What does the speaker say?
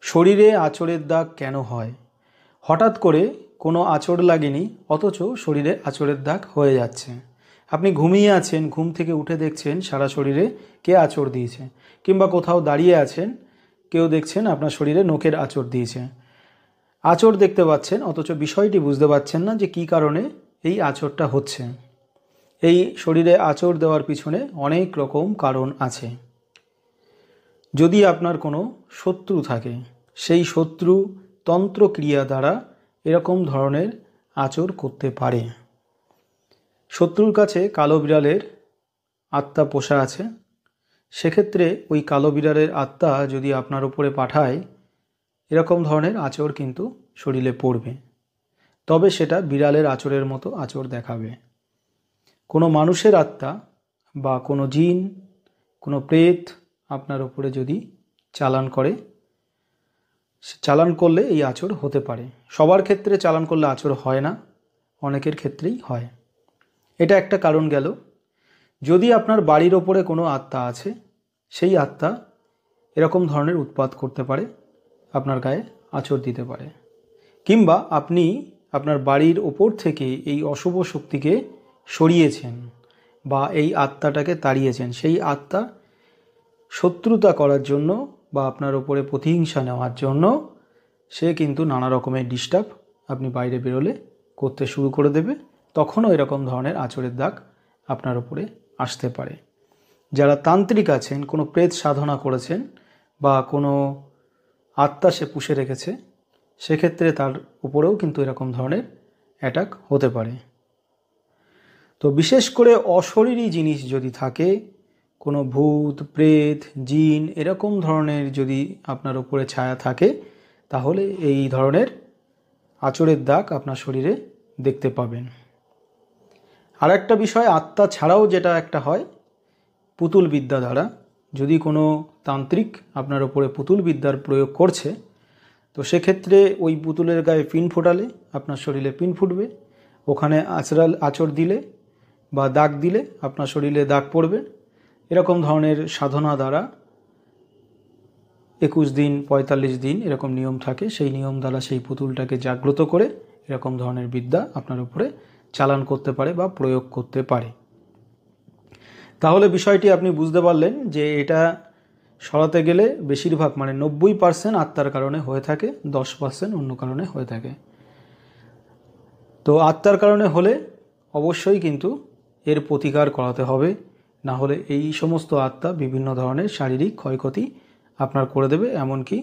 শরীরে আঁচড়ের দাগ কেন হয়? হঠাৎ করে কোনো আঁচড় লাগেনি, অথচ শরীরে আঁচড়ের দাগ হয়ে যাচ্ছে। আপনি ঘুমিয়ে আছেন, ঘুম থেকে উঠে দেখছেন সারা শরীরে কে আঁচড় দিয়েছে, কিংবা কোথাও দাঁড়িয়ে আছেন, কেউ দেখছেন আপনার শরীরে নখের আঁচড় দিয়েছে। আঁচড় দেখতে পাচ্ছেন, অথচ বিষয়টি বুঝতে পারছেন না যে কী কারণে এই আঁচড়টা হচ্ছে। এই শরীরে আঁচড় দেওয়ার পিছনে অনেক রকম কারণ আছে। যদি আপনার কোনো শত্রু থাকে, সেই শত্রু তন্ত্রক্রিয়া দ্বারা এরকম ধরনের আঁচড় করতে পারে। শত্রুর কাছে কালো বিড়ালের আত্মা পোষা আছে, সেক্ষেত্রে ওই কালো বিড়ালের আত্মা যদি আপনার উপরে পাঠায়, এরকম ধরনের আঁচড় কিন্তু শরীরে পড়বে, তবে সেটা বিড়ালের আঁচড়ের মতো আঁচড় দেখাবে। কোনো মানুষের আত্মা বা কোনো জিন, কোনো প্রেত আপনার উপরে যদি চালান করলে এই আঁচড় হতে পারে। সবার ক্ষেত্রে চালান করলে আঁচড় হয় না, অনেকের ক্ষেত্রেই হয়। এটা একটা কারণ গেল। যদি আপনার বাড়ির ওপরে কোনো আত্মা আছে, সেই আত্মা এরকম ধরনের উৎপাত করতে পারে, আপনার গায়ে আঁচড় দিতে পারে। কিংবা আপনি আপনার বাড়ির ওপর থেকে এই অশুভ শক্তিকে সরিয়েছেন বা এই আত্মাটাকে তাড়িয়েছেন, সেই আত্মা শত্রুতা করার জন্য বা আপনার ওপরে প্রতিহিংসা নেওয়ার জন্য সে কিন্তু নানা রকমের ডিস্টার্ব আপনি বাইরে বেরোলে করতে শুরু করে দেবে। তখনও এরকম ধরনের আঁচড়ের দাগ আপনার উপরে আসতে পারে। যারা তান্ত্রিক আছেন, কোনো প্রেত সাধনা করেছেন বা কোনো আত্মা সে পুষে রেখেছে, সেক্ষেত্রে তার উপরেও কিন্তু এরকম ধরনের অ্যাটাক হতে পারে। তো বিশেষ করে অশরীরী জিনিস যদি থাকে, কোনো ভূত, প্রেত, জিন এরকম ধরনের যদি আপনার উপরে ছায়া থাকে, তাহলে এই ধরনের আঁচড়ের দাগ আপনার শরীরে দেখতে পাবেন। আর একটা বিষয়, আত্মা ছাড়াও যেটা একটা হয়, পুতুল বিদ্যা দ্বারা যদি কোনো তান্ত্রিক আপনার উপরে পুতুল বিদ্যার প্রয়োগ করছে, তো সেক্ষেত্রে ওই পুতুলের গায়ে পিন ফোটালে আপনার শরীরে পিন ফুটবে, ওখানে আঁচড় দিলে বা দাগ দিলে আপনার শরীরে দাগ পড়বে। এরকম ধরনের সাধনা দ্বারা 21 দিন 45 দিন এরকম নিয়ম থাকে, সেই নিয়ম দ্বারা সেই পুতুলটাকে জাগ্রত করে এরকম ধরনের বিদ্যা আপনার উপরে চালান করতে পারে বা প্রয়োগ করতে পারে। তাহলে বিষয়টি আপনি বুঝতে পারলেন যে এটা সরাতে গেলে বেশিরভাগ 90% আত্মার কারণে হয়ে থাকে, 10% অন্য কারণে হয়ে থাকে। তো আত্মার কারণে হলে অবশ্যই কিন্তু এর প্রতিকার করাতে হবে, না হলে এই সমস্ত আত্মা বিভিন্ন ধরনের শারীরিক ক্ষয়ক্ষতি আপনার করে দেবে, এমনকি